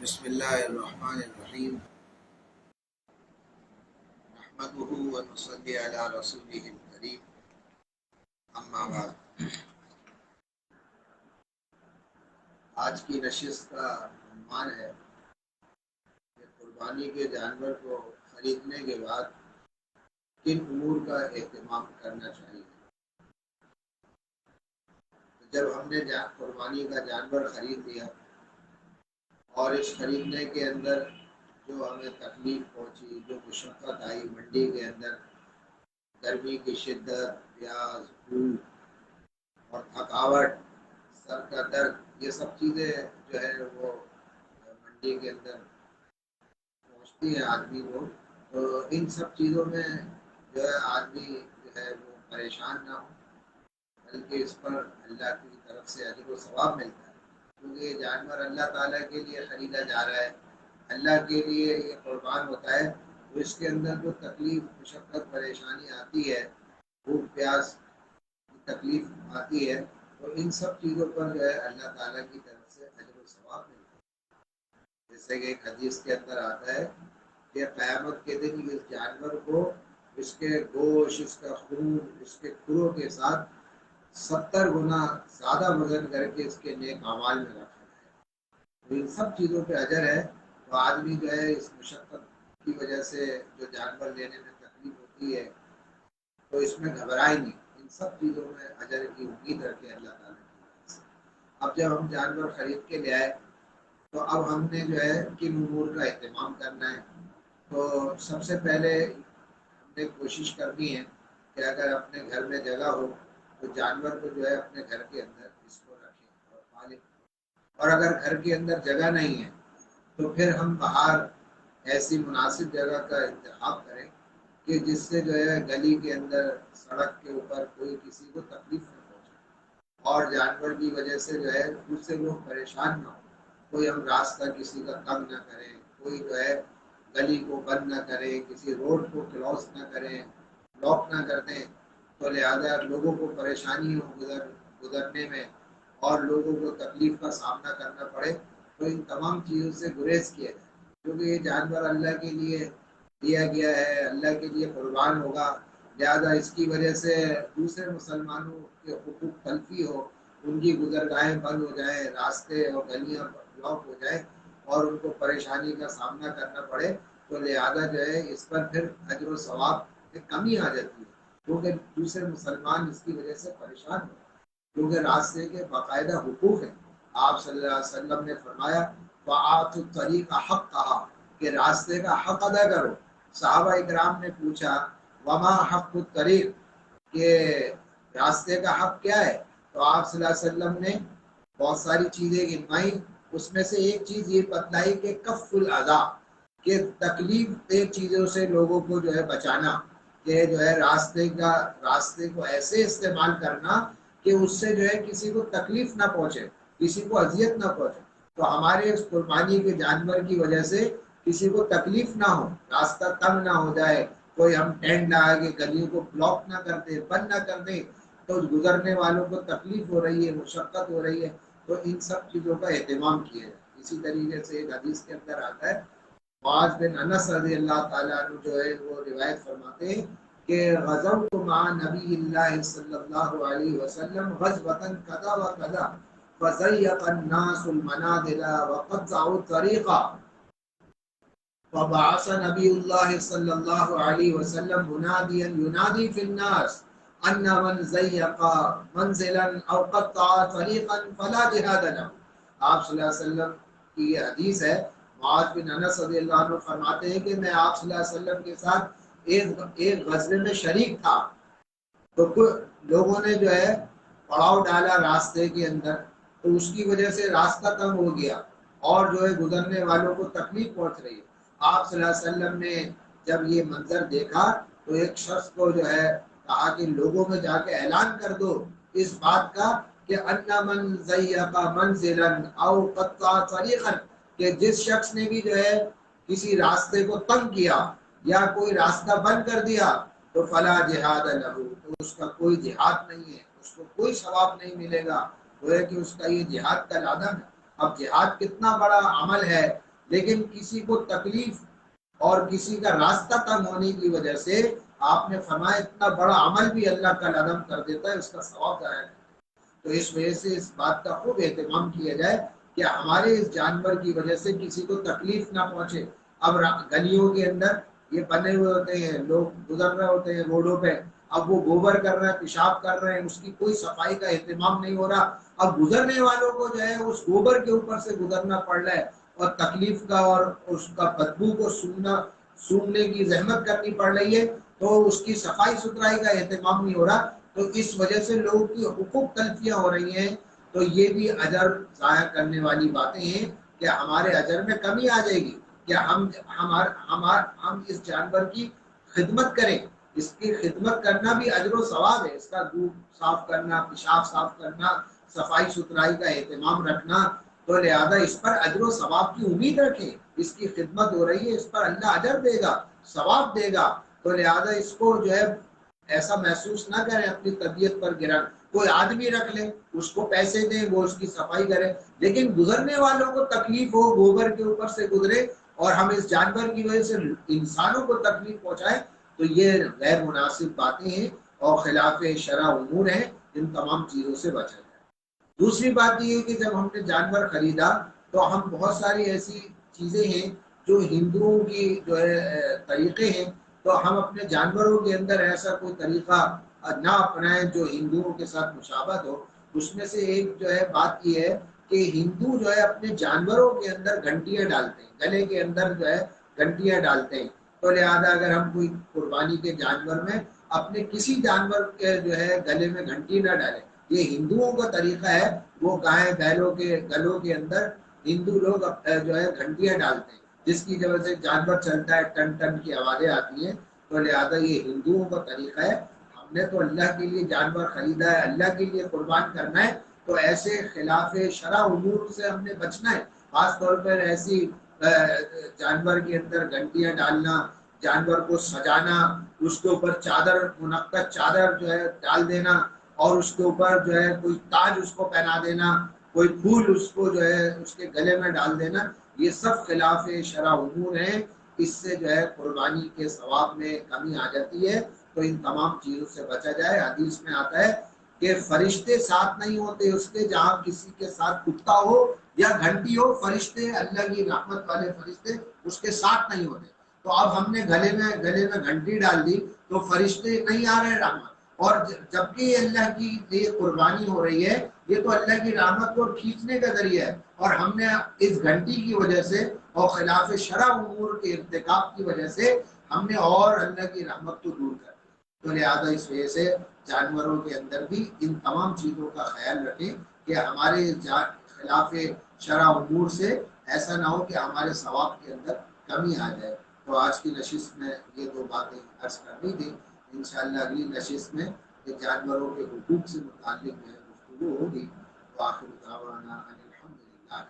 بسم اللہ الرحمن الرحیم نحمده ونصلی علی رسولہ الکریم اما بعد۔ آج کی نشست کا عنوان ہے کہ قربانی کے جانور کو خریدنے کے بعد کن امور کا اہتمام کرنا چاہیے۔ جب ہم نے قربانی کا جانور خرید لیا اور اس خریدنے کے اندر جو ہمیں تکلیف پہنچی، جو مشقت آئی منڈی کے اندر، گرمی کی شدت، پیاز، بھوک اور تھکاوٹ، سر کا درد، یہ سب چیزیں جو ہے وہ منڈی کے اندر پہنچتی ہیں آدمی کو، تو ان سب چیزوں میں جو ہے آدمی جو ہے وہ پریشان نہ ہو، بلکہ اس پر اللہ کی طرف سے اجر و ثواب ملتا ہے، کیونکہ یہ جانور اللہ تعالیٰ کے لیے خریدا جا رہا ہے، اللہ کے لیے یہ قربان ہوتا ہے، تو اس کے اندر جو تکلیف، مشقت، پریشانی آتی ہے، بھوک پیاس کی تکلیف آتی ہے، تو ان سب چیزوں پر جو ہے اللہ تعالیٰ کی طرف سے اجر و ثواب ملتا ہے۔ جیسے کہ ایک حدیث کے اندر آتا ہے کہ قیامت کے دن اس جانور کو اس کے گوشت، اس کا خون، اس کے کھروں کے ساتھ 70 گنا زیادہ وزن کر کے اس کے نیک اعمال میں رکھا جائے۔ تو ان سب چیزوں پہ اجر ہے، تو آدمی جو ہے اس مشقت کی وجہ سے جو جانور لینے میں تکلیف ہوتی ہے تو اس میں گھبرائے نہیں، ان سب چیزوں میں اجر کی امید رکھے اللہ تعالیٰ کی وجہ سے۔ اب جب ہم جانور خرید کے لے آئے تو اب ہم نے جو ہے کن امور کا اہتمام کرنا ہے، تو سب سے پہلے ہم نے کوشش کرنی ہے کہ اگر اپنے گھر میں جگہ ہو تو جانور کو جو ہے اپنے گھر کے اندر اس کو رکھیں اور پالیں، اور اگر گھر کے اندر جگہ نہیں ہے تو پھر ہم باہر ایسی مناسب جگہ کا انتخاب کریں کہ جس سے جو ہے گلی کے اندر، سڑک کے اوپر کوئی کسی کو تکلیف نہ پہنچے اور جانور کی وجہ سے جو ہے دوسرے لوگ پریشان نہ ہو، کوئی ہم راستہ کسی کا تنگ نہ کریں، کوئی جو ہے گلی کو بند نہ کریں، کسی روڈ کو کلوز نہ کریں، بلاک نہ کر دیں، تو لہٰذا لوگوں کو پریشانی ہو گزرنے میں اور لوگوں کو تکلیف کا سامنا کرنا پڑے، تو ان تمام چیزوں سے گریز کیا جائے، کیونکہ یہ جانور اللہ کے لیے دیا گیا ہے، اللہ کے لیے قربان ہوگا، لہذا اس کی وجہ سے دوسرے مسلمانوں کے حقوق تلفی ہو، ان کی گزرگاہیں بند ہو جائیں، راستے اور گلیاں بلاک ہو جائیں اور ان کو پریشانی کا سامنا کرنا پڑے، تو لہذا جو ہے اس پر پھر اجر و ثواب میں کمی آ جاتی ہے، کیونکہ دوسرے مسلمان اس کی وجہ سے پریشان ہو، کیونکہ راستے کے باقاعدہ حقوق ہیں۔ آپ صلی اللہ علیہ وسلم نے فرمایا وَآتُوا الطَّرِيقَ حَقَّهَا، کہ راستے کا حق ادا کرو۔ صحابہ اکرام نے پوچھا وما حق الطریق، کہ راستے کا حق کیا ہے؟ تو آپ صلی اللہ علیہ وسلم نے بہت ساری چیزیں گنوائیں، اس میں سے ایک چیز یہ بتلائی کہ کف الاذی، کہ تکلیف دہ چیزوں سے لوگوں کو جو ہے بچانا، کہ جو ہے راستے کو ایسے استعمال کرنا کہ اس سے جو ہے کسی کو تکلیف نہ پہنچے، کسی کو اذیت نہ پہنچے، تو ہمارے اس قربانی کے جانور کی وجہ سے کسی کو تکلیف نہ ہو، راستہ تنگ نہ ہو جائے، کوئی ہم ٹینٹ لگا کے گلیوں کو بلاک نہ کر دیں، بند نہ کر دیں، تو گزرنے والوں کو تکلیف ہو رہی ہے، مشقت ہو رہی ہے، تو ان سب چیزوں کا اہتمام کیا جائے۔ اسی طریقے سے ایک حدیث کے اندر آتا ہے، معاذ بن انس رضی اللہ تعالیٰ عنہ جو ہے وہ روایت فرماتے ہیں کہ غزوت مع نبی اللہ صلی اللہ علیہ وسلم غزوة کذا و کذا فضيق الناس المنازل وقطعوا الطريق فبعث نبی اللہ صلی اللہ علیہ وسلم منادیا ینادی فی الناس ان من ضیق منزلا او قطع طریقا فلا جہاد له۔ آپ صلی اللہ علیہ وسلم کی یہ حدیث ہے، معاذ بن انس رضی اللہ عنہ فرماتے ہیں کہ میں آپ صلی اللہ علیہ وسلم کے ساتھ ایک غزوے میں شریک تھا، تو لوگوں نے جو ہے پڑاؤ ڈالا راستے کے اندر، تو اس کی وجہ سے راستہ تنگ ہو گیا اور جو ہے گزرنے والوں کو تکلیف پہنچ رہی ہے۔ آپ صلی اللہ علیہ وسلم نے جب یہ منظر دیکھا تو ایک شخص کو جو ہے کہا کہ لوگوں میں جا کے اعلان کر دو اس بات کا کہ ان من ضیق منزلا او قطع طریقا، کہ جس شخص نے بھی جو ہے کسی راستے کو تنگ کیا یا کوئی راستہ بند کر دیا تو فلا جہاد لہ، تو اس کا کوئی جہاد نہیں ہے، اس کو کوئی ثواب نہیں ملے گا، وہ ہے کہ اس کا یہ جہاد کا لادن ہے۔ اب جہاد کتنا بڑا عمل ہے لیکن کسی کو تکلیف اور کسی کا راستہ تنگ ہونے کی وجہ سے آپ نے فرمایا اتنا بڑا عمل بھی اللہ کا عدم کر دیتا ہے، اس کا ثواب ضائع ہے۔ تو اس وجہ سے اس بات کا خوب اہتمام کیا جائے کہ ہمارے اس جانور کی وجہ سے کسی کو تکلیف نہ پہنچے۔ اب گلیوں کے اندر یہ بنے ہوئے ہوتے ہیں، لوگ گزر رہے ہوتے ہیں روڈوں پہ، اب وہ گوبر کر رہے ہیں، پیشاب کر رہے ہیں، اس کی کوئی صفائی کا اہتمام نہیں ہو رہا۔ اب گزرنے والوں کو جو ہے اس گوبر کے اوپر سے گزرنا پڑ رہا ہے اور تکلیف کا اور اس کا بدبو کو سونگنے کی زحمت کرنی پڑ رہی ہے، تو اس کی صفائی ستھرائی کا اہتمام نہیں ہو رہا، تو اس وجہ سے لوگوں کی حقوق تلفیاں ہو رہی ہیں۔ تو یہ بھی اجر ضائع کرنے والی باتیں ہیں کہ ہمارے اجر میں کمی آ جائے گی کہ ہم اس جانور کی خدمت کریں۔ اس کی خدمت کرنا بھی اجر و ثواب ہے، اس کا دودھ صاف کرنا، پیشاب صاف کرنا، صفائی ستھرائی کا اہتمام رکھنا، تو لہذا اس پر اجر و ثواب کی امید رکھیں۔ اس کی خدمت ہو رہی ہے، اس پر اللہ اجر دے گا، ثواب دے گا، تو لہذا اس کو جو ہے ایسا محسوس نہ کریں اپنی طبیعت پر گرا۔ کوئی آدمی رکھ لیں، اس کو پیسے دیں، وہ اس کی صفائی کرے، لیکن گزرنے والوں کو تکلیف ہو، گوبر کے اوپر سے گزرے اور ہم اس جانور کی وجہ سے انسانوں کو تکلیف پہنچائیں، تو یہ غیر مناسب باتیں ہیں اور خلاف شرع امور ہیں۔ ان تمام چیزوں سے بچا جائے۔ دوسری بات یہ ہے کہ جب ہم نے جانور خریدا تو ہم بہت ساری ایسی چیزیں ہیں جو ہندوؤں کی جو ہے طریقے ہیں، تو ہم اپنے جانوروں کے اندر ایسا کوئی طریقہ نہ اپنائیں جو ہندوؤں کے ساتھ مشابہت ہو۔ اس میں سے ایک جو ہے بات یہ ہے کہ ہندو جو ہے اپنے جانوروں کے اندر گھنٹیاں ڈالتے ہیں، گلے کے اندر جو ہے گھنٹیاں ڈالتے ہیں، تو لہذا اگر ہم کوئی قربانی کے جانور میں اپنے کسی جانور کے جو ہے گلے میں گھنٹی نہ ڈالیں، یہ ہندوؤں کا طریقہ ہے۔ وہ گائے بیلوں کے گلوں کے اندر ہندو لوگ جو ہے گھنٹیاں ڈالتے ہیں، جس کی وجہ سے جانور چلتا ہے، ٹن ٹن کی آوازیں آتی ہیں، تو لہذا یہ ہندوؤں کا طریقہ ہے۔ ہم نے تو اللہ کے لیے جانور خریدا ہے، اللہ کے لیے قربان کرنا ہے، تو ایسے خلاف شرع امور سے ہم نے بچنا ہے۔ خاص طور پر ایسی جانور کے اندر گھنٹیاں ڈالنا، جانور کو سجانا، اس کے اوپر چادر، منقط چادر جو ہے ڈال دینا، اور اس کے اوپر جو ہے کوئی تاج اس کو پہنا دینا، کوئی پھول اس کو جو ہے اس کے گلے میں ڈال دینا، یہ سب خلاف شرع امور ہیں۔ اس سے جو ہے قربانی کے ثواب میں کمی آ جاتی ہے، تو ان تمام چیزوں سے بچا جائے۔ حدیث میں آتا ہے کہ فرشتے ساتھ نہیں ہوتے اس کے جہاں کسی کے ساتھ کتا ہو یا گھنٹی ہو، فرشتے اللہ کی رحمت والے فرشتے اس کے ساتھ نہیں ہوتے۔ تو اب ہم نے گلے میں گھنٹی ڈال دی تو فرشتے نہیں آ رہے رحمت، اور جبکہ یہ اللہ کی یہ قربانی ہو رہی ہے، یہ تو اللہ کی رحمت کو کھینچنے کا ذریعہ ہے، اور ہم نے اس گھنٹی کی وجہ سے اور خلاف شرع امور کے ارتکاب کی وجہ سے ہم نے اور اللہ کی رحمت کو دور کر دیا۔ تو لہٰذا اس وجہ سے جانوروں کے اندر بھی ان تمام چیزوں کا خیال رکھیں کہ ہمارے خلاف شرع امور سے ایسا نہ ہو کہ ہمارے ثواب کے اندر کمی آ جائے۔ تو آج کی نشست میں یہ دو باتیں عرض کرنی تھی۔ انشاءاللہ اگلی نشست میں یہ جانوروں کے حقوق سے متعلق جو ہے گفتگو ہوگی۔ وآخر دعوانا ان الحمدللہ۔